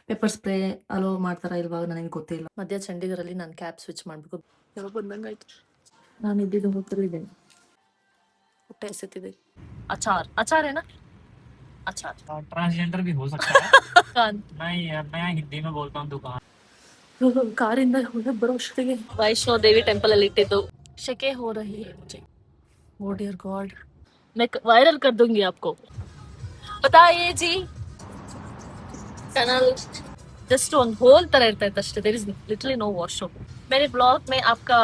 Pepper spray hello ಮಾಡ್ತಾರಾ ಇಲ್ವಾ ನನಗೆ ಗೊತ್ತಿಲ್ಲ. ಮಧ್ಯ ಚಂಡೀಗಢಲ್ಲಿ ನಾನು ಕ್ಯಾಬ್ ಸ್ವಿಚ್ ಮಾಡಬೇಕು. ಯಾವಾಗ ಬಂದಂಗಾಯ್ತು. ನಾನು ಇದ್ದಿದ್ದು ಹೋಗ್ತಿದ್ದೆ. ಹೊಟ್ಟೆ ಎಸೆತಿದೆ. ಅಚಾರ್ ಅಚಾರ್ ಏನ अचार ट्रांसजेंडर भी हो सकता है। कान नहीं यार, मैं हिंदी में बोलता हूँ दुकान। ಕಾರಿಂದ ಹೊರಗೆ ಬರೋ ಅಷ್ಟೊತ್ತಿಗೆ ವೈಷ್ಣೋ ದೇವಿ ಟೆಂಪಲ್ ಅಲ್ಲಿ ಇಟ್ಟಿದ್ದು. ಶಕೆ हो रही है मुझे. ओ डियर गॉड, मैं वायरल कर दूंगी आपको. बताइए जी, ಚಾನಲ್ ಜಸ್ಟ್ ಒಂದು ಹೋಲ್ ತರ ಇರ್ತಾ ಇತ್ತು ಅಷ್ಟೇ. There is literally no washroom. मेरे ब्लॉग में आपका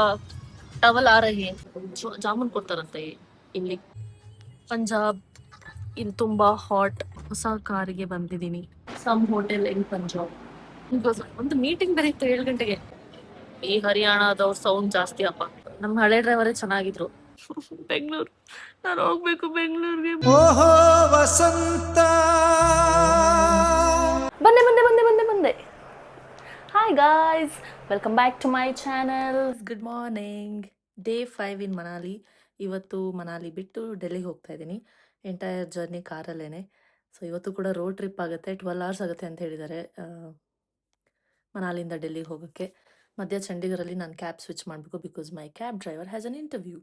टवल आ रही है. ಜಾಮೂನ್ ಕೊಡ್ತಾರಂತೆ ಇಲ್ಲಿ. ಪಂಜಾಬ್ ಇಲ್ಲಿ ತುಂಬಾ ಹಾಟ್. ಹೊಸ ಕಾರಿಗೆ ಬಂದಿದ್ದೀನಿ. Some hotel in Punjab. ಒಂದು ಮೀಟಿಂಗ್ ಬೇರೆ ಇತ್ತು 7 ಗಂಟೆಗೆ. ಈ ಹರಿಯಾಣದವ್ರ ಸೌಂಡ್ ಜಾಸ್ತಿ ಅಪ್ಪ. ನಮ್ಮ ಹಳೆ ಡ್ರೈವರೇ ಚೆನ್ನಾಗಿದ್ರು. ಬೆಂಗಳೂರು, ನಾನು ಹೋಗ್ಬೇಕು ಬೆಂಗಳೂರಿಗೆ. ಓಹೋ ವಸಂತ ಬಂದೆ ಬಂದೆ ಬಂದೆ ಬಂದೆ ಬಂದೆ. Hi guys, welcome back to my channel. Good morning. Day 5 in Manali. ಇವತ್ತು ಮನಾಲಿ ಬಿಟ್ಟು ಡೆಲ್ಲಿಗೆ ಹೋಗ್ತಾ ಇದ್ದೀನಿ. Entire journey ಕಾರಲ್ಲೇನೆ. ಸೊ ಇವತ್ತು ಕೂಡ ರೋಡ್ ಟ್ರಿಪ್ ಆಗುತ್ತೆ. 12 hours ಆಗುತ್ತೆ ಅಂತ ಹೇಳಿದ್ದಾರೆ ಮನಾಲಿಂದ ಡೆಲ್ಲಿಗೆ ಹೋಗೋಕ್ಕೆ. ಮಧ್ಯ ಚಂಡೀಗಢಲ್ಲಿ ನಾನು ಕ್ಯಾಬ್ ಸ್ವಿಚ್ ಮಾಡಬೇಕು because my cab driver has an interview.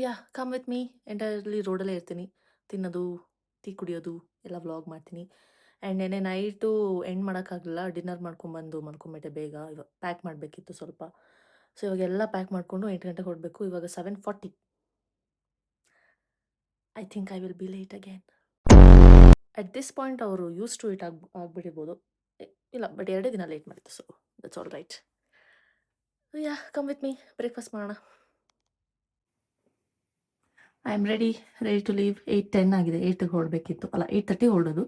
Yeah, come with me. Entirely ರೋಡಲ್ಲೇ ಇರ್ತೀನಿ. ತಿನ್ನೋದು, ಟೀ ಕುಡಿಯೋದು ಎಲ್ಲ ವ್ಲಾಗ್ ಮಾಡ್ತೀನಿ. ಆ್ಯಂಡ್ ನೆನ್ನೆ ನೈಟು ಎಂಡ್ ಮಾಡೋಕ್ಕಾಗಲಿಲ್ಲ. ಡಿನ್ನರ್ ಮಾಡ್ಕೊಂಬಂದು ಮಲ್ಕೊಂಬಿಟ್ಟೆ ಬೇಗ. ಇವಾಗ ಪ್ಯಾಕ್ ಮಾಡಬೇಕಿತ್ತು ಸ್ವಲ್ಪ. ಸೊ ಇವಾಗೆಲ್ಲ ಪ್ಯಾಕ್ ಮಾಡಿಕೊಂಡು 8 ಗಂಟೆಗೆ ಹೊರಡಬೇಕು. ಇವಾಗ 7:40. I think I will be late again. At this point ಅವರು ಯೂಸ್ ಟು ಇಟ್ ಆಗ್ಬಿಟ್ಟಿರ್ಬೋದು. ಇಲ್ಲ, ಬಟ್ 2 ದಿನ ಲೇಟ್ ಮಾಡಿತ್ತು. So that's all right. Yeah, come with me. Breakfast ಮಾಡೋಣ. I am ready to leave. 8:10 ಆಗಿದೆ. 8ಗೆ ಹೊರಡಬೇಕಿತ್ತು. ಅಲ್ಲ, 8:30 ಹೊರಡೋದು.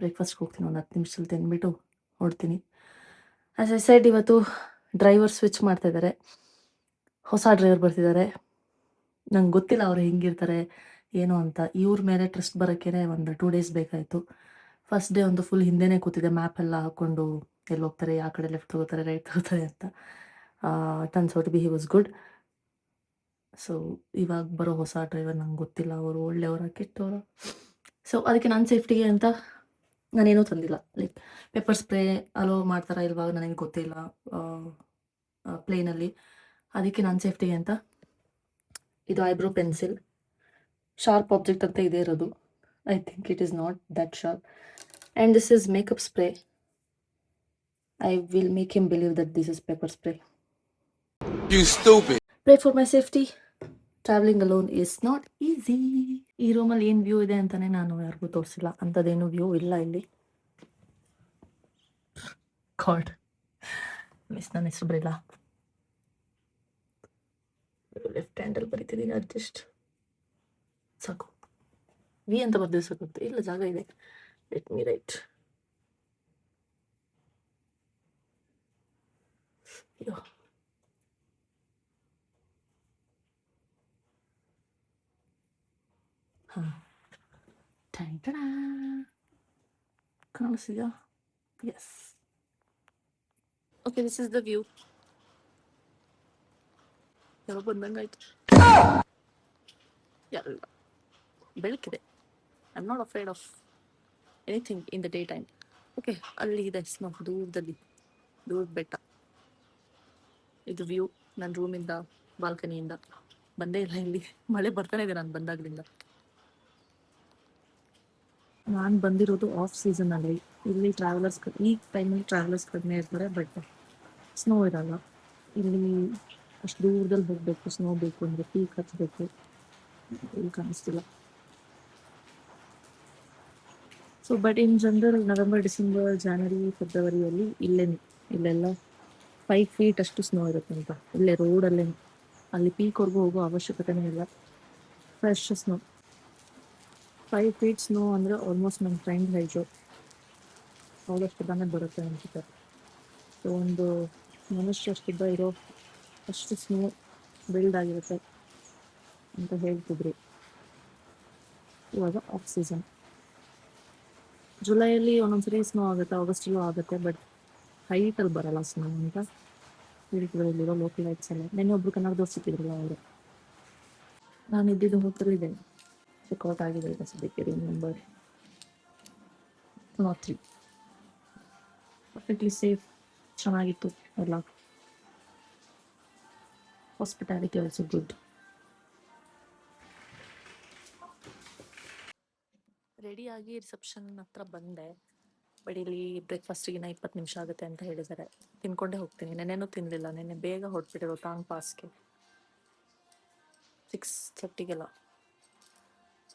ಬ್ರೇಕ್ಫಾಸ್ಟ್ಗೆ ಹೋಗ್ತೀನಿ. ಒಂದು 10 ನಿಮಿಷದಲ್ಲಿ ತಿಂದ್ಬಿಟ್ಟು ಹೊರಡ್ತೀನಿ. ಆ್ಯಸ್ ಐ ಸೆಡ್, ಇವತ್ತು ಡ್ರೈವರ್ ಸ್ವಿಚ್ ಮಾಡ್ತಾ ಇದ್ದಾರೆ. ಹೊಸ ಡ್ರೈವರ್ ಬರ್ತಿದ್ದಾರೆ. ನಂಗೆ ಗೊತ್ತಿಲ್ಲ ಅವ್ರು ಹೆಂಗಿರ್ತಾರೆ ಏನು ಅಂತ. ಇವ್ರ ಮೇಲೆ ಟ್ರಸ್ಟ್ ಬರೋಕ್ಕೇ ಒಂದು 2 days ಬೇಕಾಯಿತು. ಫಸ್ಟ್ ಡೇ ಒಂದು ಫುಲ್ ಹಿಂದೆನೇ ಕೂತಿದ್ದೆ, ಮ್ಯಾಪ್ ಎಲ್ಲ ಹಾಕ್ಕೊಂಡು ಎಲ್ಲಿ ಹೋಗ್ತಾರೆ, ಯಾವ ಕಡೆ ಲೆಫ್ಟ್ ತಗೋತಾರೆ, ರೈಟ್ ತಗೋತಾರೆ ಅಂತ. Turns out to be he was good. So ಇವಾಗ ಬರೋ ಹೊಸ ಡ್ರೈವರ್ ನಂಗೆ ಗೊತ್ತಿಲ್ಲ ಅವರು ಒಳ್ಳೆಯವರ ಕೆಟ್ಟವರ. ಸೊ ಅದಕ್ಕೆ ನನ್ನ ಸೇಫ್ಟಿಗೆ ಅಂತ ನಾನೇನೂ ತಂದಿಲ್ಲ. ಲೈಕ್ ಪೆಪ್ಪರ್ ಸ್ಪ್ರೇ ಅಲೋ ಮಾಡ್ತಾರಾ ಇಲ್ವಾ ನನಗೆ ಗೊತ್ತಿಲ್ಲ ಪ್ಲೇನಲ್ಲಿ. ಅದಕ್ಕೆ ನನ್ನ ಸೇಫ್ಟಿಗೆ ಅಂತ ಇದು ಐಬ್ರೋ ಪೆನ್ಸಿಲ್. ಶಾರ್ಪ್ ಆಬ್ಜೆಕ್ಟ್ ಅಂತ ಇದೇ ಇರೋದು. I think it is not that sharp. And this is makeup spray. I will make him believe that this is pepper spray. You stupid. Pray for my safety. Travelling alone is not easy. ಈ ರೂಮಲ್ಲಿ ಏನು view ಇದೆ ಅಂತಲೇ ನಾನು ಯಾರಿಗೂ ತೋರಿಸಿಲ್ಲ. ಅಂಥದ್ದೇನು view ಇಲ್ಲ ಇಲ್ಲಿ. ಗಾಡ್, ಮಿಸ್, ನನ್ನ ಹೆಸರು ಬರೀಲ್ಲ. ಲೆಫ್ಟ್ ಹ್ಯಾಂಡಲ್ಲಿ ಬರೀತಿದ್ದೀನಿ. ಅಡ್ಜಸ್ಟ್ ಸಾಕು. ವಿ ಅಂತ ಬರ್ದಿದ್ದು ಸಾಕುತ್ತೆ. ಇಲ್ಲ, ಜಾಗ ಇದೆ. Let me write. ಅಯ್ಯೋ, ಹಾಂ, ಟೈಟಡಾ ಕಾಣಿಸಿದೆಯಾ? Yes. Okay, this is the view. ಯಾರೋ ಬಂದಂಗಾಯ್ತು. ಎಲ್ಲ ಬೆಳಕಿದೆ. I am not afraid of anything in the day time. Okay, ಅಲ್ಲಿ ಇದೆ ಸ್ನೋ, ದೂರದಲ್ಲಿ, ದೂರದ ಬೆಟ್ಟ. ಇದು ವ್ಯೂ ನನ್ನ ರೂಮಿಂದ, ಬಾಲ್ಕನಿಯಿಂದ. ಬಂದೇ ಇಲ್ಲ ಇಲ್ಲಿ. ಮಳೆ ಬರ್ತಾನೆ ಇದೆ ನಾನು ಬಂದಾಗಲಿಂದ. ನಾನು ಬಂದಿರೋದು ಆಫ್ ಸೀಸನಲ್ಲಿ. ಇಲ್ಲಿ ಟ್ರಾವೆಲರ್ಸ್ ಈ ಟೈಮಲ್ಲಿ ಟ್ರಾವೆಲರ್ಸ್ ಕಡಿಮೆ ಇರ್ತಾರೆ, ಬಟ್ ಸ್ನೋ ಇರಲ್ಲ ಇಲ್ಲಿ. ಅಷ್ಟು ದೂರದಲ್ಲಿ ಹೋಗಬೇಕು. ಸ್ನೋ ಬೇಕು ಅಂದರೆ ಪೀಕ್ ಹಚ್ಚಬೇಕು. ಇಲ್ಲಿ ಕಾಣಿಸ್ತಿಲ್ಲ. So but in general November, December, January, ಫೆಬ್ರವರಿಯಲ್ಲಿ ಇಲ್ಲೆಲ್ಲ 5 feet ಅಷ್ಟು ಸ್ನೋ ಇರುತ್ತೆ ಅಂತ. ಇಲ್ಲೇ ರೋಡಲ್ಲೇ. ಅಲ್ಲಿ ಪೀಕ್ವರೆಗೂ ಹೋಗೋ ಅವಶ್ಯಕತೆನೇ ಇಲ್ಲ. Fresh snow. 5 feet ಸ್ನೋ ಅಂದರೆ ಆಲ್ಮೋಸ್ಟ್ ನನ್ನ ಫ್ರೆಂಡ್ ಹೈಟು. ಅವಳಷ್ಟು ತಾನೇ ಬರುತ್ತೆ ಅನಿಸುತ್ತೆ. ಸೊ ಒಂದು ಮನುಷ್ಯ ಅಷ್ಟಿದ್ದ ಇರೋ ಅಷ್ಟು ಸ್ನೋ ಬಿಲ್ಡ್ ಆಗಿರುತ್ತೆ ಅಂತ ಹೇಳ್ತಿದ್ರು. ಇವಾಗ ಆಫ್ ಸೀಸನ್. ಜುಲೈಯಲ್ಲಿ ಒಂದೊಂದ್ಸರಿ ಸ್ನೋ ಆಗುತ್ತೆ, ಆಗಸ್ಟಲ್ಲೂ ಆಗುತ್ತೆ, ಬಟ್ ಹೈಟಲ್ಲಿ ಬರಲ್ಲ ಸ್ನೋ ಅಂತ ಹೇಳ್ತಿದ್ರು ಇಲ್ಲಿರೋ ಲೋಕಲ್ ಲೈಟ್ಸ್ ಎಲ್ಲ. ನೆನ್ನೆ ಒಬ್ರು ಕನ್ನಡದವ್ರು ಸಿಕ್ಕಿದ್ರಲ್ಲ ಅವರು. ನಾನು ಇದ್ದಿದ್ದು ಹೋಗ್ತಿದ್ದೆ. ಚೆಕ್ಔಟ್ ಆಗಿದೆ ಈಗ ಸದ್ಯಕ್ಕೆ. Room number 3. Perfectly safe. ಚೆನ್ನಾಗಿತ್ತು ಎಲ್ಲ. Hospitality also good. ರೆಡಿಯಾಗಿ ರಿಸೆಪ್ಷನ್ ಹತ್ರ ಬಂದೆ. ಬಟ್ ಇಲ್ಲಿ ಬ್ರೇಕ್ಫಾಸ್ಟಿಗೆ 20 ನಿಮಿಷ ಆಗುತ್ತೆ ಅಂತ ಹೇಳಿದ್ದಾರೆ. ತಿನ್ಕೊಂಡೇ ಹೋಗ್ತೀನಿ. ನೆನ್ನೆನೂ ತಿನ್ನಲಿಲ್ಲ. ನೆನ್ನೆ ಬೇಗ ಹೊರಟ್ಬಿಟ್ಟಿರೋ ಟಾಂಗ್ ಪಾಸ್ಗೆ 6:30ಗೆಲ್ಲ.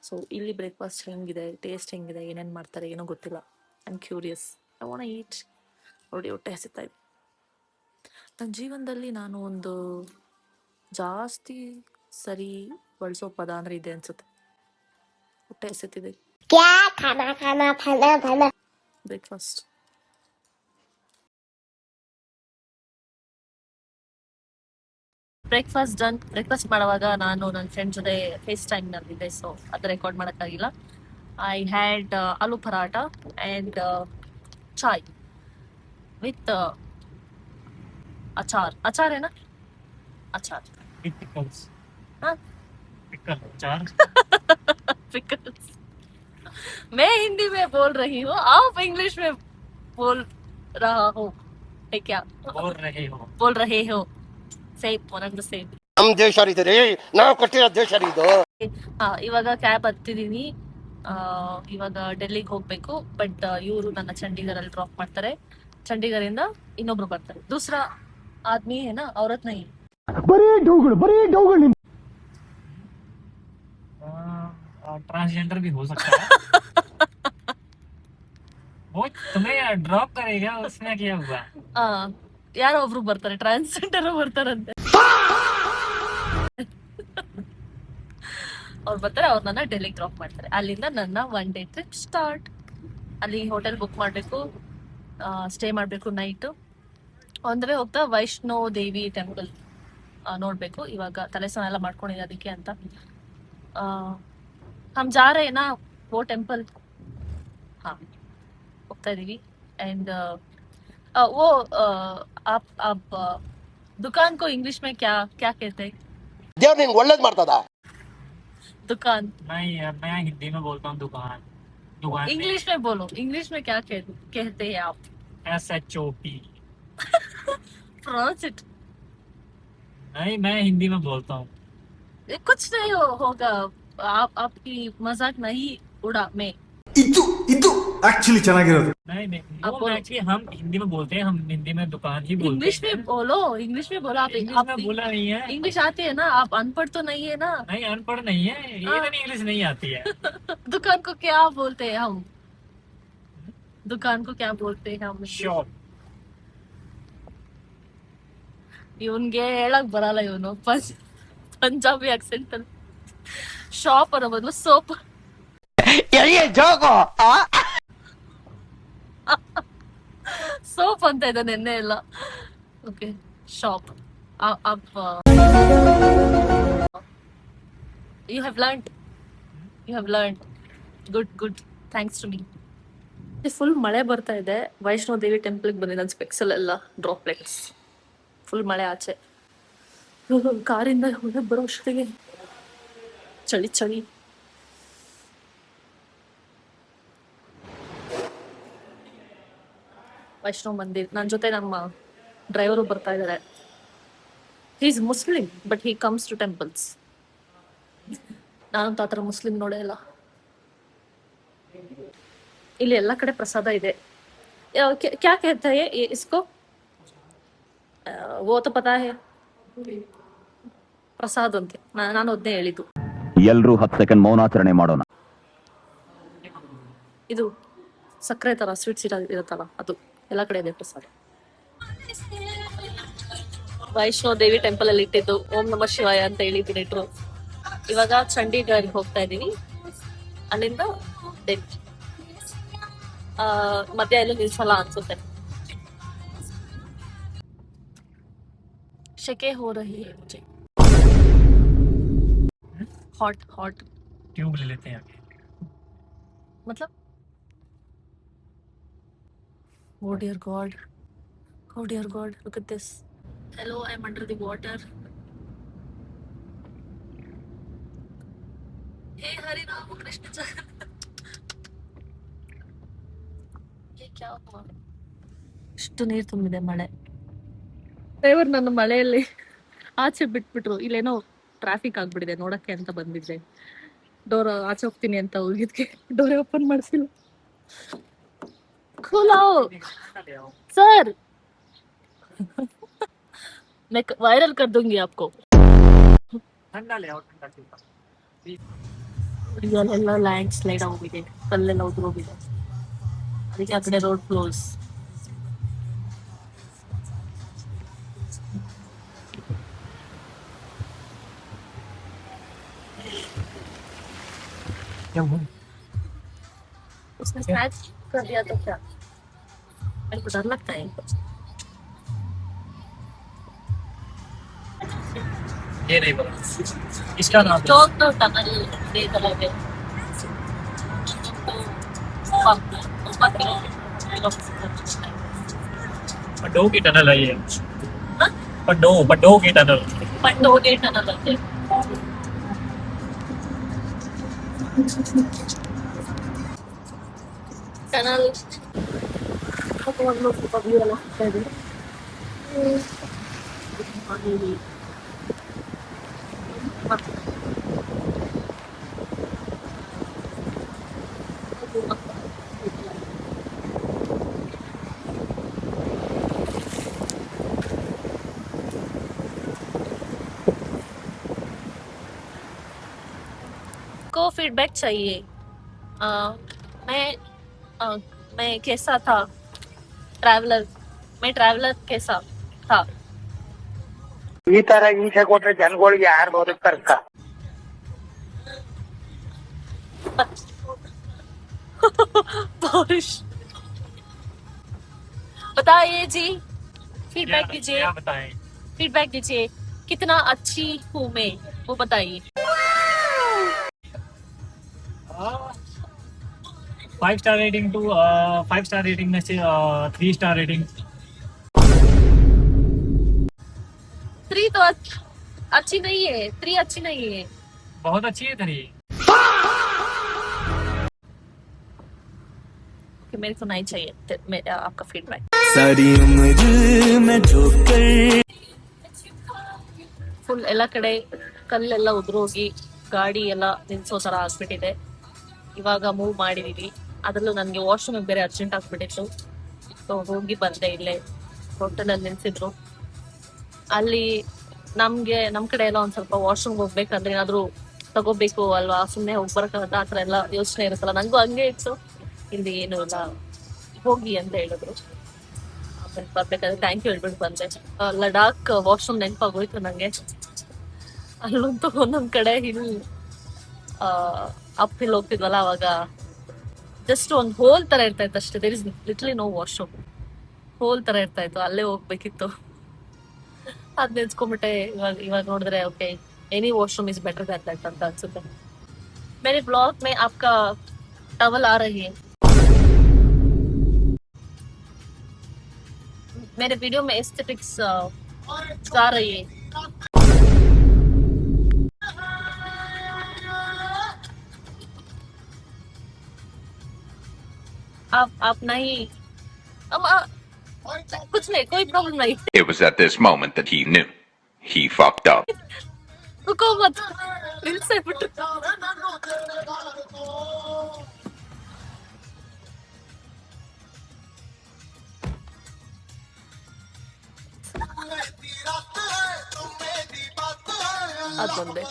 ಸೊ ಇಲ್ಲಿ ಬ್ರೇಕ್ಫಾಸ್ಟ್ ಹೆಂಗಿದೆ, ಟೇಸ್ಟ್ ಹೆಂಗಿದೆ, ಏನೇನು ಮಾಡ್ತಾರೆ ಏನೋ ಗೊತ್ತಿಲ್ಲ. I am curious. I want eat. ನೋಡಿ ಹೊಟ್ಟೆ ಹಸಿತಾ ಇದೆ. ನನ್ನ ಜೀವನದಲ್ಲಿ ನಾನು ಒಂದು ಜಾಸ್ತಿ ಸರಿ ಬಳಸೋ ಪದ ಅಂದರೆ ಇದೆ ಅನ್ಸುತ್ತೆ. ಹೊಟ್ಟೆ ಹಸಿತಿದೆ. Breakfast done. ಬ್ರೇಕ್ಫಾಸ್ಟ್ ಮಾಡುವಾಗ ನಾನು ನನ್ನ ಫ್ರೆಂಡ್ ಜೊತೆ ಫೇಸ್ ಟೈಮ್ನಲ್ಲಿದ್ದೆ, ಸೊ ಅದು ರೆಕಾರ್ಡ್ ಮಾಡೋಕ್ಕಾಗಿಲ್ಲ. I had aloo paratha and chai with अचार है ना? अचार With pickles. हाँ? Pickle, चार. पिकल्स. मैं हिंदी में बोल रही हूँ, आप इंग्लिश में बोल रहा हो है क्या? बोल रहे हो. Same, one and the same. ನಮ್ ದೇಶ ರೀ, ನಾವು ಕೊಟ್ಟಿರೋ ದೇಶ ಇದು. ಇವಾಗ ಕ್ಯಾಬ್ ಹತ್ತಿದೀನಿ. ಇವಾಗ ಡೆಲ್ಲಿಗೆ ಹೋಗ್ಬೇಕು. ಬಟ್ ಇವರು ನನ್ನ ಚಂಡೀಗಢಲ್ಲಿ ಡ್ರಾಪ್ ಮಾಡ್ತಾರೆ. ಚಂಡೀಗಢದಿಂದ ಇನ್ನೊಬ್ರು ಬರ್ತಾರೆ. दूसरा आदमी है ना, औरत नहीं. ಬರೀ ಡೌಗಳು. ट्रांसजेंडर भी हो सकता है. वो तुम्हें ड्रॉप करेगा, उसमें क्या हुआ? ಯಾರೋ ಒಬ್ರು ಬರ್ತಾರೆ, ಟ್ರಾನ್ಸ್ಜೆಂಡರ್ ಬರ್ತಾರಂತೆ. ಅವ್ರು ಬರ್ತಾರೆ, ಅವ್ರು ನನ್ನ ಡೆಲ್ಲಿಗೆ ಡ್ರಾಪ್ ಮಾಡ್ತಾರೆ. ಅಲ್ಲಿಂದ ನನ್ನ 1 day ಟ್ರಿಪ್ ಸ್ಟಾರ್ಟ್. ಅಲ್ಲಿ ಹೋಟೆಲ್ ಬುಕ್ ಮಾಡಬೇಕು, ಸ್ಟೇ ಮಾಡಬೇಕು ನೈಟು. ಒಂದೇ ಹೋಗ್ತಾ ವೈಷ್ಣೋ ದೇವಿ ಟೆಂಪಲ್ ನೋಡಬೇಕು. ಇವಾಗ ತಲೆ ಸ್ನಾನ ಎಲ್ಲ ಮಾಡ್ಕೊಂಡಿದ್ದೆ ಅದಕ್ಕೆ ಅಂತ. हम जा रहे हैं ना वो टेम्पल. हाँ, ಹೋಗ್ತಾ ಇದೀವಿ. एंड वो आप दुकान को इंग्लिश में क्या क्या कहते हैं? ದೇವ್ರು ನಿಂಗೆ ಒಳ್ಳೇದ್ ಮಾಡ್ತದ. दुकान मैं हिंदी में बोलता हूँ दुकान. दुकान इंग्लिश में बोलो. इंग्लिश में क्या कहते हैं आप? SHOP. Pronounce it. नहीं, मैं हिंदी में बोलता हूँ. कुछ नहीं होगा. आपकी मजाक नहीं उड़ा मैं. ಇದು ಆಕ್ಚುಲಿ ಚೆನ್ನಾಗಿರೋದು. नहीं आप वो बोलो. actually हम हिंदी में बोलते हैं. हम हिंदी में दुकान ही बोलते इंग्लिश हैं. में बोलो. इंग्लिश में बोलो. आप इंग्लिश में बोला नहीं है. इंग्लिश आती है ना? आप अनपढ़ तो नहीं है ना? नहीं, अनपढ़ नहीं है. इवन इंग्लिश नहीं आती है. दुकान को क्या बोलते हैं हम? दुकान को क्या बोलते हैं हम? शॉप. ಇವನ್ಗೆ ಹೇಳಕ್ ಬರಲ್ಲ. ಇವನು ಪಂಜಾಬಿ ಆಕ್ಸೆಂಟ್ ಅಲ್ಲಿ ಶಾಪ್ ಅನ್ನೋ ಬದಲು ಸೋಪ್. ಸೋಪ್ ಅಂತ ಇದೆ ನೆನ್ನೆ ಎಲ್ಲ. Okay, shop. You have learned. Good. Thanks to me. Full ಮಳೆ ಬರ್ತಾ ಇದೆ. ವೈಷ್ಣೋ ದೇವಿ ಟೆಂಪಲ್ಗೆ ಬಂದಿದೆ. ನನ್ನ ಸ್ಪೆಕ್ಸಲ್ಲೆಲ್ಲ ಡ್ರಾಪ್ಲೆಟ್ಸ್. ಫುಲ್ ಮಳೆ ಆಚೆ. ಕಾರಿಂದ ಒಳಗೆ ಬರೋ ಅಷ್ಟೊತ್ತಿಗೆ ಚಳಿ. ವೈಷ್ಣವ್ ಮಂದಿರ್. ನನ್ನ ಜೊತೆ ನಮ್ಮ ಡ್ರೈವರು ಬರ್ತಾ ಇದ್ದಾರೆ. He is Muslim but he comes to temples. ನಾನಂತೂ ಆ ಥರ ಮುಸ್ಲಿಂ ನೋಡೇ ಇಲ್ಲ. ಇಲ್ಲಿ ಎಲ್ಲ ಕಡೆ ಪ್ರಸಾದ ಇದೆ. ಕ್ಯಾ कहता है इसको? वो तो पता है. ಪ್ರಸಾದ್ ಅಂತೆ. ನಾನು ಅದನ್ನೇ ಹೇಳಿದ್ದು. ಎಲ್ಲರೂ 10 ಸೆಕೆಂಡ್ ಮೌನಾಚರಣೆ ಮಾಡೋಣ. ಇದು ಸಕ್ಕರೆ ತರ ಸ್ವೀಟ್ಸ್ ಇರುತ್ತಲ್ಲ, ಅದು ಎಲ್ಲ ಕಡೆ ಇದೆ ಪ್ರಸಾದ. ವೈಷ್ಣೋ ದೇವಿ ಟೆಂಪಲ್ ಅಲ್ಲಿ ಇಟ್ಟಿದ್ದು ಓಂ ನಮಃ ಶಿವಾಯ ಅಂತ ಹೇಳಿದ್ದೀನಿ ಇಟ್ರು. ಇವಾಗ ಚಂಡೀಗಢ್ ಹೋಗ್ತಾ ಇದೀನಿ. ಅಲ್ಲಿಂದ ಡೆಲ್ಲಿ. ಮಧ್ಯ ಎಲ್ಲೂ ನಿಲ್ಸಲ್ಲ ಅನ್ಸುತ್ತೆ. शके हो रही है मुझे. हॉट ट्यूब ले लेते हैं. मतलब oh dear god, look at this. Hello, I'm under the water. Hey Hari Ram Krishna Jagannath. ये क्या हुआ? ಇಷ್ಟು ನೀರು ತುಂಬಿದೆ ಮಳೆ. ಡ್ರೈವರ್ ನನ್ನ ಮಳೆಯಲ್ಲಿ ಆಚೆ ಬಿಟ್ಬಿಟ್ರು. ಇಲ್ಲೇನೋ ಟ್ರಾಫಿಕ್ ಆಗ್ಬಿಟ್ಟಿದೆ ನೋಡಕ್ಕೆ ಅಂತ ಬಂದಿದ್ದೆ. ಡೋರ್ ಆಚೆ ಹೋಗ್ತೀನಿ ಅಂತ ಹೋಗಿದ್ಕೆ ಡೋರ್ ಓಪನ್ ಮಾಡಿಸಿಲ್ಲ. सर मैं वायरल कर दूंगी आपको. ठंडा ले आओ, ठंडा पीपा। ಇಲ್ಲೆಲ್ಲ ಲ್ಯಾಂಡ್ ಸ್ಲೈಡ್ ಆಗೋಗಿದೆ, ಕಲ್ಲೆಲ್ಲ ಉದುರೋಗಿದೆ, ಅದಕ್ಕೆ ಆ ಕಡೆ ರೋಡ್ ಕ್ಲೋಸ್. उसने स्नैच कर दिया तो क्या? मेरे को डर लगता है. ये नहीं बोला, इसका नाम है। चौक तो टनल देख लगे पड्डो की टनल है ये। पड्डो की टनल। पंडो के टनल है. टनल तो हम लोग पब्लिक वाला है. को फीडबैक चाहिए. मैं कैसा था ट्रैवलर. मैं ट्रैवलर कैसा था. ಈ ತರ ಹಿಂಸೆ ಕೊಟ್ರೆ ಜನಗಳಿಗೆ ಯಾರು ಬದುಕ್ತಾರಕ್ಕ? बारिश. बताइए जी, फीडबैक दीजिए. क्या बताएं? फीडबैक दीजिए, कितना अच्छी हूँ मैं, वो बताइए. 5 star rating to 5 star rating में से 3 स्टार रेटिंग। 3 तो अच्छी नहीं है. 3 अच्छी नहीं है. बहुत अच्छी है 3। कि मेरे को नहीं चाहिए मेरा आपका फीडबैक. सारी उम्र में ठोकर ಫುಲ್ ಎಲ್ಲ ಕಡೆ ಕಲ್ಲೆಲ್ಲ ಉದುರೋಗಿ ಗಾಡಿ ಎಲ್ಲ ನಿಲ್ಸೋ ತರ ಆಗ್ಬಿಟ್ಟಿದೆ. ಇವಾಗ ಮೂವ್ ಮಾಡಿದೀವಿ. ಅದ್ರಲ್ಲೂ ನನಗೆ ವಾಶ್ರೂಮ್ ಬೇರೆ ಅರ್ಜೆಂಟ್ ಆಗ್ಬಿಟ್ಟಿತ್ತು. ಸೊ ಹೋಗಿ ಬಂದೆ. ಇಲ್ಲೇ ಹೋಟೆಲಲ್ಲಿ ನಿಲ್ಸಿದ್ರು. ಅಲ್ಲಿ ನಮ್ ಕಡೆ ಎಲ್ಲ ಒಂದ್ ಸ್ವಲ್ಪ ವಾಶ್ರೂಮ್ ಹೋಗ್ಬೇಕಂದ್ರೆ ಏನಾದ್ರು ತಗೋಬೇಕು ಅಲ್ವಾ, ಸುಮ್ನೆ ಹೋಗಿ ಬರಕಾಗತ್ತ, ಆತರ ಎಲ್ಲ ಯೋಚನೆ ಇರುತ್ತಲ್ಲ. ನಂಗೂ ಹಂಗೆ ಇತ್ತು. ಇಲ್ಲಿ ಏನು ಇಲ್ಲ, ಹೋಗಿ ಅಂತ ಹೇಳಿದ್ರು. ಆಮೇಲೆ ಬರ್ಬೇಕಾದ್ರೆ ಥ್ಯಾಂಕ್ ಯು ಹೇಳ್ಬಿಟ್ಟು ಬಂದೆ. ಲಡಾಖ್ ವಾಶ್ರೂಮ್ ನೆನಪಾಗೋಯ್ತು ನಂಗೆ. ಅಲ್ಲಂತೂ ಒಂದೊಂದ್ ಕಡೆ ಹಿಲ್ ಅಪ್ ಹಿಲ್ ಹೋಗ್ತಿದ್ವಲ್ಲ, ಅವಾಗ ಜಸ್ಟ್ ಒಂದ್ ಹೋಲ್ ತರ ಇರ್ತಾ ಇತ್ತು ಅಷ್ಟೇ. There is literally no washroom. Hole ತರ ಇರ್ತಾ ಇತ್ತು, ಅಲ್ಲೇ ಹೋಗ್ಬೇಕಿತ್ತು. ಅದ್ ನೆನ್ಸ್ಕೊಂಡ್ಬಿಟ್ಟೆ. ಇವಾಗ ನೋಡಿದ್ರೆ okay, any washroom is better than that ಅಂತ ಅನ್ಸುತ್ತೆ. मेरे ब्लॉग में आपका टवल आ रही है. मेरे वीडियो में एस्थेटिक्स आ रही है. आप नहीं, कुछ नहीं, कोई प्रॉब्लम नहीं. It was at this moment that he knew. He fucked up. रुको मत, दिल से फुट. अद बंदे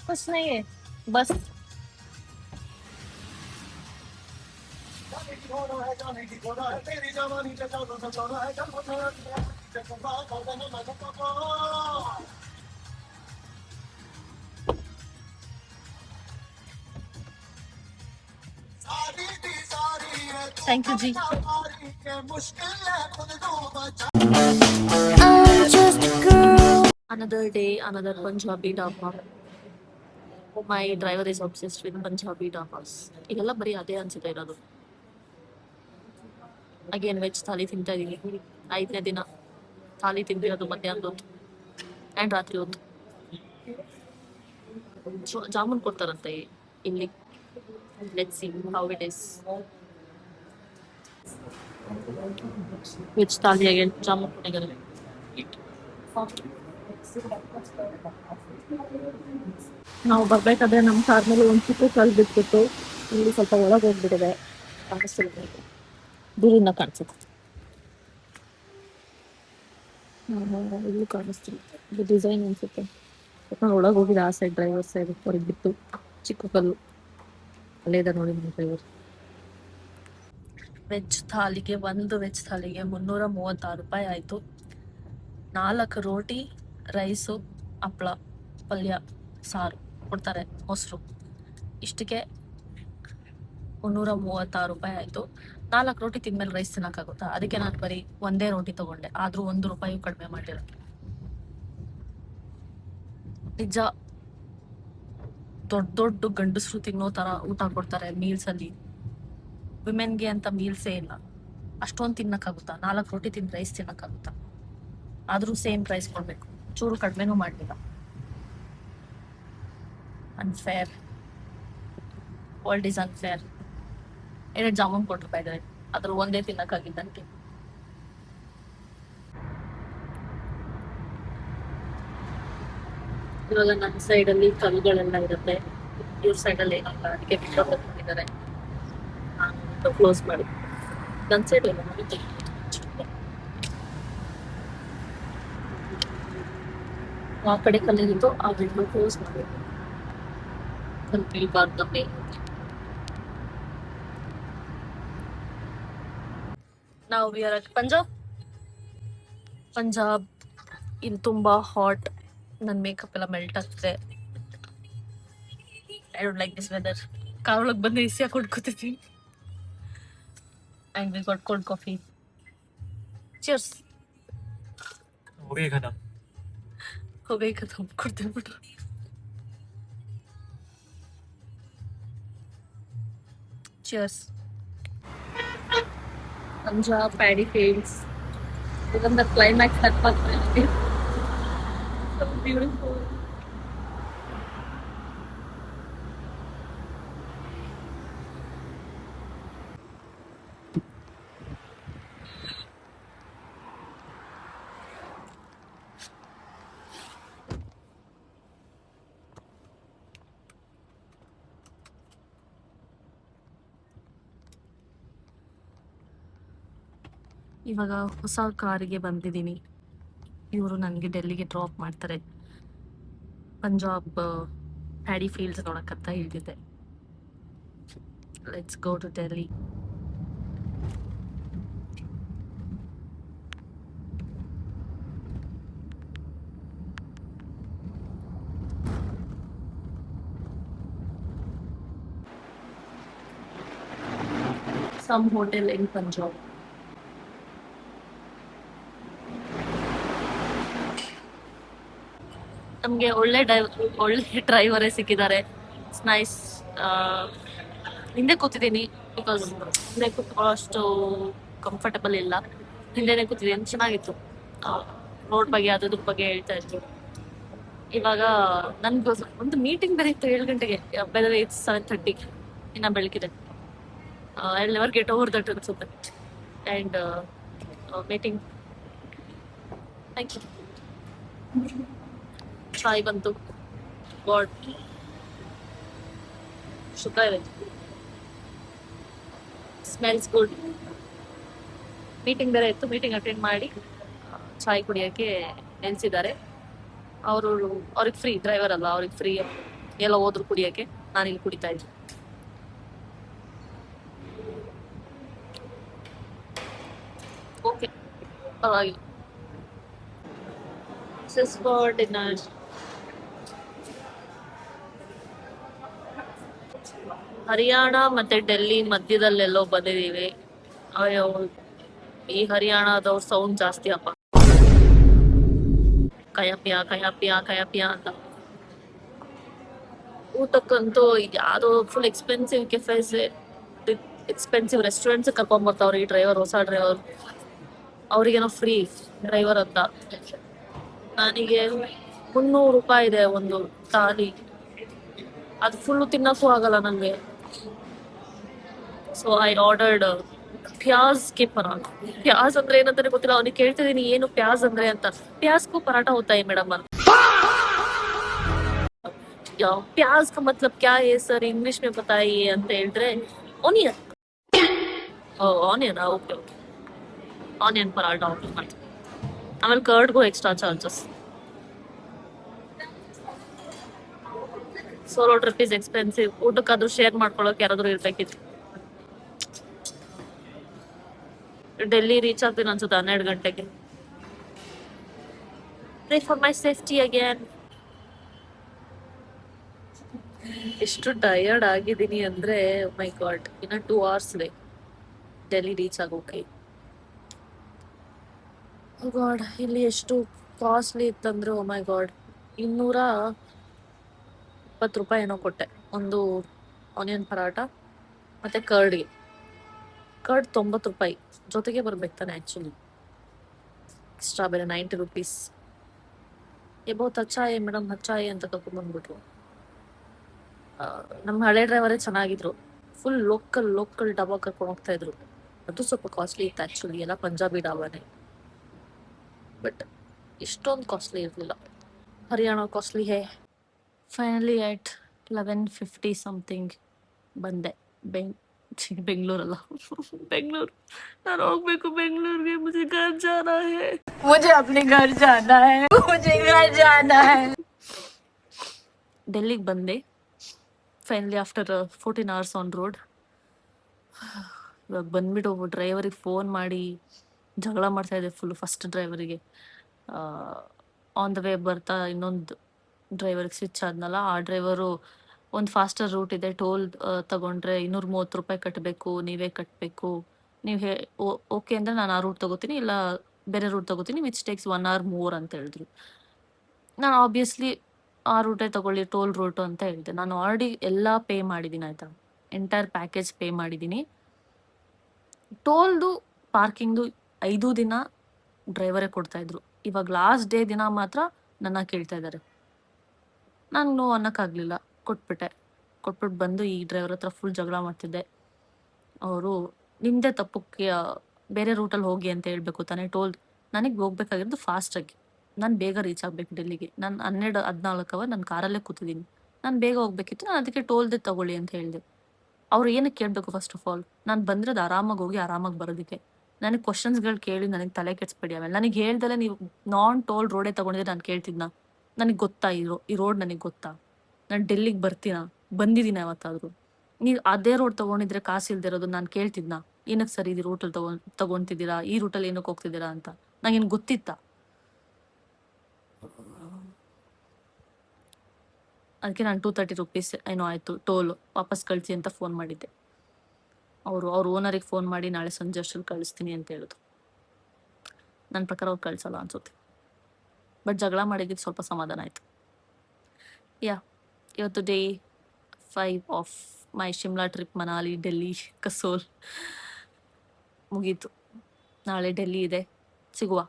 कुछ नहीं है, बस थैंक यू जी. Another day, another Punjabi dhaba. My driver is obsessed with Punjabi dhabas. ಈಗೆಲ್ಲ ಬರೀ ಅದೇ ಅನ್ಸುತ್ತೆ ಇರೋದು. ಅಗೇನ್ ವೆಜ್ ಥಾಲಿ ತಿಂತಾ ಇದೀವಿ. 5ನೇ ದಿನ ಥಾಲಿ ತಿಂದಿರೋದು ಮಧ್ಯಾಹ್ನದ ಹೊತ್ತು ಆ್ಯಂಡ್ ರಾತ್ರಿ ಹೊತ್ತು. ಜಾಮೂನ್ ಕೊಡ್ತಾರಂತೆ ಇಲ್ಲಿ. Let's see how it is. Which thali again? Jamun again. ನಾವು ಬರ್ಬೇಕಾದ್ರೆ ನಮ್ಮ ಕಾರ್ ಮೇಲೆ ಒಂದು ಚಿಕ್ಕ ಕಲ್ಲು ಬಿಟ್ಬಿಟ್ಟು ಇಲ್ಲಿ ಸ್ವಲ್ಪ ಒಳಗೆ ಹೋಗ್ಬಿಟ್ಟಿದೆ. ಕಾಣಿಸ್ತಿಲ್ಲ, ದೂರಿಂದ ಕಾಣಿಸುತ್ತೆ. ಇಲ್ಲೂ ಕಾಣಿಸ್ತಿಲ್ಲ, ಇದು ಡಿಸೈನ್ ಅನ್ಸುತ್ತೆ. ನಾನು ಒಳಗೆ ಹೋಗಿದೆ ಆ ಸೈಡ್, ಡ್ರೈವರ್ ಸೈಡ್ ಹೊರಗೆ ಬಿತ್ತು ಚಿಕ್ಕ ಕಲ್ಲು. ಅಲ್ಲೇ ಇದೆ ನೋಡಿ ನಮ್ಮ ಡ್ರೈವರ್. ವೆಜ್ ಥಾಲಿಗೆ, ಒಂದು ವೆಜ್ ಥಾಲಿಗೆ 336 ರೂಪಾಯಿ ಆಯಿತು. 4 ರೋಟಿ, ರೈಸು, ಹಪ್ಪಳ, ಪಲ್ಯ, ಸಾರು ಕೊಡ್ತಾರೆ, ಮೊಸರು. ಇಷ್ಟಕ್ಕೆ 336 ರೂಪಾಯಿ ಆಯಿತು. 4 ರೋಟಿ ತಿಂದ್ಮೇಲೆ ರೈಸ್ ತಿನ್ನೋಕ್ಕಾಗುತ್ತಾ? ಅದಕ್ಕೆ ನಾನು ಬರೀ ಒಂದೇ ರೋಟಿ ತಗೊಂಡೆ, ಆದರೂ 1 ರೂಪಾಯಿ ಕಡಿಮೆ ಮಾಡಿಲ್ಲ. ನಿಜ ದೊಡ್ಡ ದೊಡ್ಡ ಗಂಡಸರು ತಿನ್ನೋ ಥರ ಊಟ ಕೊಡ್ತಾರೆ ಮೀಲ್ಸಲ್ಲಿ. ವಿಮೆನ್ಗೆ ಅಂತ ಮೀಲ್ಸೇ ಇಲ್ಲ. ಅಷ್ಟೊಂದು ತಿನ್ನಕ್ಕಾಗುತ್ತಾ? 4 ರೋಟಿ ತಿಂದು ರೈಸ್ ತಿನ್ನಕ್ಕಾಗುತ್ತಾ? ಆದರೂ ಸೇಮ್ ಪ್ರೈಸ್ ಕೊಡಬೇಕು, ಚೂರು ಕಡಿಮೆನೂ ಮಾಡಲಿಲ್ಲ. Unfair, world is unfair. 2 jamun ಕೊಟ್ಟಿರ್ತಾ ಇದ್ದಾರೆ, ಅದ್ರ ಒಂದೇ ತಿನ್ನಕ್ಕಾಗಿದ್ದಂತೆ. ಇವಾಗ ನನ್ನ ಸೈಡಲ್ಲಿ ಕಲ್ಲುಗಳೆಲ್ಲ ಇರುತ್ತೆ, ಇವ್ರ ಸೈಡಲ್ಲಿ ಏನಲ್ಲ, ಅದಕ್ಕೆ ಬಿಟ್ಟು ಹೋಗಿದ್ದಾರೆ. ನಾನು ಕ್ಲೋಸ್ ಮಾಡಿ ನನ್ನ ಸೈಡ್ ಎಲ್ಲ ಆ ಕಡೆ ಕಲ್ಲಿದ್ದು ಆ ವಿಂಡೋ ಕ್ಲೋಸ್ ಮಾಡಬೇಕು. ಕಲ್ಪಿಬಾರ್ದಮ್ಮೆ. ನಾವು ವಿ ಆರ್ ಅಟ್ ಪಂಜಾಬ್. ಇಲ್ಲಿ ತುಂಬಾ ಹಾಟ್. ನನ್ನ ಮೇಕಪ್ ಎಲ್ಲ ಮೆಲ್ಟ್ ಆಗ್ತಿದೆ. I don't like this weather. Car ಒಳಗೆ ಬಂದು ಎಸಿ ಹಾಕೊಂಡು ಕೂತಿದ್ದೀನಿ. And we got cold coffee. Cheers. ಹೋಗೇಕದ ಕೊಡ್ತೀನಿ ಬಿಟ್ರು. ಚಿಯರ್ಸ್. Punjab paddy fields. ಇದೊಂದು ಕ್ಲೈಮ್ಯಾಕ್ಸ್ ಹತ್ಪಾಗ್ತದೆ. So beautiful. ಇವಾಗ ಹೊಸ ಕಾರಿಗೆ ಬಂದಿದ್ದೀನಿ. ಇವರು ನನಗೆ ಡೆಲ್ಲಿಗೆ ಡ್ರಾಪ್ ಮಾಡ್ತಾರೆ. ಪಂಜಾಬ್ ಪ್ಯಾಡಿ ಫೀಲ್ಡ್ಸ್ ನೋಡಕ್ಕಂತ ಹೇಳ್ತಿದ್ದೆ. Let's go to Delhi. Some hotel in Punjab. ನಮಗೆ ಒಳ್ಳೆ ಡ್ರೈವರೇ ಸಿಕ್ಕಿದ್ದಾರೆ. It's nice. ಹಿಂದೆ ಕೂತಿದ್ದೀನಿ, ಬಿಕಾಸ್ ಹಿಂದೆ ಕೂತ್ಕೊಳ್ಳೋಷ್ಟು ಕಂಫರ್ಟಬಲ್ ಇಲ್ಲ. ಹಿಂದೆನೇ ಕೂತಿದ್ದೀನಿ, ಚೆನ್ನಾಗಿತ್ತು. ರೋಡ್ ಬಗ್ಗೆ ಅದ್ರ ಬಗ್ಗೆ ಹೇಳ್ತಾ ಇದ್ರು. ಇವಾಗ ನನ್ಗೆ ಒಂದು ಮೀಟಿಂಗ್ ಬೇರೆ ಇತ್ತು 7 ಗಂಟೆಗೆ. ಬೆಳಗ್ಗೆ 7:30 ಇನ್ನ ಬೆಳಕಿದೆ. I will never get over that ಅನ್ಸುತ್ತೆ. And meeting. Thank you. ಚಾಯ್ ಬಂತು. ಗಾಡ್ ಶುದ್ಧ ಇದೆ. Smells good. ಮೀಟಿಂಗ್ ಬೇರೆ ಇತ್ತು, ಮೀಟಿಂಗ್ ಅಟೆಂಡ್ ಮಾಡಿ ಚಾಯ್ ಕುಡಿಯೋಕ್ಕೆ ನೆನೆಸಿದ್ದಾರೆ. ಅವ್ರಿಗೆ ಫ್ರೀ, ಡ್ರೈವರ್ ಅಲ್ಲ, ಅವ್ರಿಗೆ ಫ್ರೀ. ಎಲ್ಲ ಹೋದ್ರು ಕುಡಿಯೋಕ್ಕೆ. ನಾನಿಲ್ಲಿ ಕುಡಿತಾ ಇದ್ದೆ. ಓಕೆ, ಪರವಾಗಿಲ್ಲ. For dinner. ಹರಿಯಾಣ ಮತ್ತೆ ಡೆಲ್ಲಿ ಮಧ್ಯದಲ್ಲೆಲ್ಲೋ ಬಂದಿದ್ದೀವಿ. ಅಯ್ಯೋ, ಈ ಹರಿಯಾಣದವ್ರ ಸೌಂಡ್ ಜಾಸ್ತಿ ಅಪ್ಪ. ಕಯಪ್ಯ ಕಯಪ್ಯ ಕಯಪ್ಯ ಅಂತ. ಊಟಕ್ಕಂತೂ ಇದು ಯಾವುದೋ full expensive cafes, expensive restaurants ಕರ್ಕೊಂಡ್ಬರ್ತಾವ್ರಿ ಈ ಡ್ರೈವರ್, ಹೊಸ ಡ್ರೈವರ್. ಅವ್ರಿಗೇನೋ ಫ್ರೀ ಡ್ರೈವರ್ ಅಂತ. ನನಗೆ 300 ರೂಪಾಯಿ ಇದೆ ಒಂದು ಥಾಲಿ. ಅದು ಫುಲ್ಲು ತಿನ್ನೋಕ್ಕೂ ಆಗಲ್ಲ ನನಗೆ. ಸೊ ಐ ಆರ್ಡರ್ಡ್ ಪ್ಯಾಜ್ ಕೆ ಪರಾಠ. ಪ್ಯಾಜ್ ಅಂದ್ರೆ ಏನಂತಾನೆ ಗೊತ್ತಿಲ್ಲ, ಅವ್ನಿಗೆ ಕೇಳ್ತಿದೀನಿ ಏನು ಪ್ಯಾಜ್ ಅಂದ್ರೆ ಅಂತ. ಪ್ಯಾಜ್ ಕೋ ಪರಾಠ ಹೋತಾ ಹೈ ಮೇಡಮ್ ಅಂತ. प्याज का मतलब क्या है सर, इंग्लिश में बताइए ಅಂತ ಹೇಳಿದ್ರೆ onion. Onion, okay okay, onion paratha order ಮಾಡಿ. ಆಮೇಲೆ ಕರ್ಡ್ಗೂ extra charges. Solo trip is expensive. ಊಟಕ್ಕಾದ್ರೂ ಶೇರ್ ಮಾಡ್ಕೊಳ್ಳೋಕೆ ಯಾರಾದ್ರೂ ಇರ್ಬೇಕಿತ್ತು. ಡೆಲ್ಲಿ ರೀಚ್ ಆಗ್ತೀನಿ ಅನ್ಸುತ್ತೆ 12 ಗಂಟೆಗೆ. Pray for my safety again. ಎಷ್ಟು ಟಯರ್ಡ್ ಆಗಿದ್ದೀನಿ ಅಂದ್ರೆ ಮೈ ಗಾಡ್, ಇನ್ನ 2 hours ಡೆಲ್ಲಿ ರೀಚ್ ಆಗೋಕೆ. ಗಾಡ್, ಇಲ್ಲಿ ಎಷ್ಟು ಕಾಸ್ಟ್ಲಿ ಇತ್ತಂದ್ರೆ ಓ ಮೈ ಗಾಡ್, 220 ರೂಪಾಯಿ ಏನೋ ಕೊಟ್ಟೆ ಒಂದು ಆನಿಯನ್ ಪರಾಟ ಮತ್ತೆ ಕರ್ಡ್ಗೆ. ಕರ್ಡ್ 90 ರೂಪಾಯಿ ಜೊತೆಗೆ ಬರ್ಬೇಕು ತಾನೆ ಆ್ಯಕ್ಚುಲಿ. ಎಕ್ಸ್ಟ್ರಾ ಬೇರೆ 90 ರೂಪೀಸ್. ಬಹುತ್ ಅಚ್ಚಾ ಹೈ ಮೇಡಮ್, ಅಚ್ಚಾ ಹೈ ಅಂತ ಕರ್ಕೊಂಡ್ಬಂದ್ಬಿಟ್ರು. ನಮ್ಮ ಹಳೆ ಡ್ರೈವರೇ ಚೆನ್ನಾಗಿದ್ರು. ಫುಲ್ ಲೋಕಲ್ ಡಾಬಾ ಕರ್ಕೊಂಡು ಹೋಗ್ತಾ ಇದ್ರು. ಅದು ಸ್ವಲ್ಪ ಕಾಸ್ಟ್ಲಿ ಇತ್ತು ಆ್ಯಕ್ಚುಲಿ, ಎಲ್ಲ ಪಂಜಾಬಿ ಡಾಬಾನೇ. ಬಟ್ ಇಷ್ಟೊಂದು ಕಾಸ್ಟ್ಲಿ ಇರಲಿಲ್ಲ. ಹರಿಯಾಣ ಕಾಸ್ಟ್ಲಿ ಹೇ. ಫೈನಲಿ ಎಟ್ 11:50 ಸಮಥಿಂಗ್ ಬಂದೆ. ಬೆಂಗಳೂರಲ್ಲ, ಬೆಂಗಳೂರು. ನಾನು ಹೋಗ್ಬೇಕು ಬೆಂಗಳೂರಿಗೆ. ಮುझे घर जाना है, मुझे अपने घर जाना है, मुझे घर जाना है. ಡೆಲ್ಲಿಗೆ ಬಂದೆ finally after 14 hours on road. ಇವಾಗ ಬಂದ್ಬಿಟ್ಟು ಡ್ರೈವರಿಗೆ ಫೋನ್ ಮಾಡಿ ಜಗಳ ಮಾಡ್ತಾ ಇದ್ದೆ ಫುಲ್. ಫಸ್ಟ್ ಡ್ರೈವರಿಗೆ ಆನ್ ದ ವೇ ಬರ್ತಾ ಇನ್ನೊಂದು ಡ್ರೈವರ್ಗೆ ಸ್ವಿಚ್ ಆದ್ನಲ್ಲ, ಆ ಡ್ರೈವರು ಒಂದು ಫಾಸ್ಟರ್ ರೂಟ್ ಇದೆ, ಟೋಲ್ ತಗೊಂಡ್ರೆ 230 ರೂಪಾಯಿ ಕಟ್ಟಬೇಕು, ನೀವೇ ಕಟ್ಟಬೇಕು, ನೀವು ಓಕೆ ಅಂದರೆ ನಾನು ಆ ರೂಟ್ ತಗೋತೀನಿ, ಇಲ್ಲ ಬೇರೆ ರೂಟ್ ತಗೋತೀನಿ, ವಿಚ್ ಟೇಕ್ಸ್ 1 hour ಮೋರ್ ಅಂತ ಹೇಳಿದ್ರು. ನಾನು ಆಬ್ವಿಯಸ್ಲಿ ಆ ರೂಟೇ ತಗೊಳ್ಳಿ, ಟೋಲ್ ರೂಟು ಅಂತ ಹೇಳಿದೆ. ನಾನು ಆಲ್ರೆಡಿ ಎಲ್ಲ ಪೇ ಮಾಡಿದ್ದೀನಿ ಆಯಿತಾ, ಎಂಟೈರ್ ಪ್ಯಾಕೇಜ್ ಪೇ ಮಾಡಿದ್ದೀನಿ. ಟೋಲ್ದು ಪಾರ್ಕಿಂಗ್ದು 5 ದಿನ ಡ್ರೈವರೇ ಕೊಡ್ತಾಯಿದ್ರು. ಇವಾಗ ಲಾಸ್ಟ್ ಡೇ ದಿನ ಮಾತ್ರ ನನ್ನ ಕೇಳ್ತಾ ಇದ್ದಾರೆ. ನಾನು ನೋ ಅನ್ನೋಕ್ಕಾಗಲಿಲ್ಲ, ಕೊಟ್ಬಿಟ್ಟು ಬಂದು ಈ ಡ್ರೈವರ್ ಹತ್ರ ಫುಲ್ ಜಗಳ ಮಾಡ್ತಿದ್ದೆ. ಅವರು ನಿಮ್ಮದೇ ತಪ್ಪಕ್ಕೆ ಬೇರೆ ರೂಟಲ್ಲಿ ಹೋಗಿ ಅಂತ ಹೇಳ್ಬೇಕು ತಾನೇ. ಟೋಲ್ ನನಗೆ ಹೋಗ್ಬೇಕಾಗಿರೋದು ಫಾಸ್ಟಾಗಿ, ನಾನು ಬೇಗ ರೀಚ್ ಆಗಬೇಕು ಡೆಲ್ಲಿಗೆ. ನಾನು 12-14 ಅವರ್ ನಾನು ಕಾರಲ್ಲೇ ಕೂತಿದ್ದೀನಿ, ನಾನು ಬೇಗ ಹೋಗ್ಬೇಕಿತ್ತು. ನಾನು ಅದಕ್ಕೆ ಟೋಲ್ದೇ ತಗೊಳ್ಳಿ ಅಂತ ಹೇಳಿದೆ. ಅವ್ರು ಏನಕ್ಕೆ ಕೇಳಬೇಕು ಫಸ್ಟ್ ಆಫ್ ಆಲ್? ನಾನು ಬಂದಿರೋದು ಆರಾಮಾಗಿ ಹೋಗಿ ಆರಾಮಾಗಿ ಬರೋದಕ್ಕೆ. ನನಗೆ ಕ್ವಶನ್ಸ್ಗಳು ಕೇಳಿ ನನಗೆ ತಲೆ ಕೆಡಿಸ್ಬೇಡಿ. ಆಮೇಲೆ ನನಗೆ ಹೇಳ್ದಲ್ಲೇ ನೀವು ನಾನ್ ಟೋಲ್ ರೋಡೇ ತೊಗೊಂಡಿದ್ರೆ ನಾನು ಕೇಳ್ತಿದ್ನ? ನನಗೆ ಗೊತ್ತಾ ಈ ರೋಡ್ ನನಗೆ ಗೊತ್ತಾ? ನಾನು ಡೆಲ್ಲಿಗೆ ಬಂದಿದ್ದೀನಿ ಯಾವತ್ತಾದರೂ? ನೀವು ಅದೇ ರೋಡ್ ತೊಗೊಂಡಿದ್ರೆ ಕಾಸು ಇಲ್ದಿರೋದು ನಾನು ಕೇಳ್ತಿದ್ನ? ಏನಕ್ಕೆ ಸರ್ ಇದು ರೂಟಲ್ಲಿ ತೊಗೊತಿದ್ದೀರಾ, ಈ ರೂಟಲ್ಲಿ ಏನಕ್ಕೆ ಹೋಗ್ತಿದ್ದೀರಾ ಅಂತ ನನಗೇನು ಗೊತ್ತಿತ್ತಾ? ಅದಕ್ಕೆ ನಾನು 230 ರೂಪೀಸ್ ಏನೋ ಆಯಿತು ಟೋಲ್ ವಾಪಸ್ ಕಳಿಸಿ ಅಂತ ಫೋನ್ ಮಾಡಿದ್ದೆ. ಅವ್ರ ಓನರಿಗೆ ಫೋನ್ ಮಾಡಿ ನಾಳೆ ಸಂಜೆ ಅಷ್ಟರಲ್ಲಿ ಕಳಿಸ್ತೀನಿ ಅಂತ ಹೇಳಿದ್ರು. ನನ್ನ ಪ್ರಕಾರ ಅವ್ರು ಕಳಿಸಲ್ಲ ಅನ್ಸುತ್ತೆ. ಬಟ್ ಜಗಳ ಮಾಡಿದ್ದು ಸ್ವಲ್ಪ ಸಮಾಧಾನ ಆಯಿತು. ಇವತ್ತು day 5 of my Shimla trip. Manali, Delhi, Kasol ಮುಗೀತು. ನಾಳೆ ಡೆಲ್ಲಿ ಇದೆ, ಸಿಗುವ.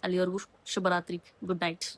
ಅಲ್ಲಿವರೆಗೂ ಶುಭರಾತ್ರಿ, ಗುಡ್ ನೈಟ್.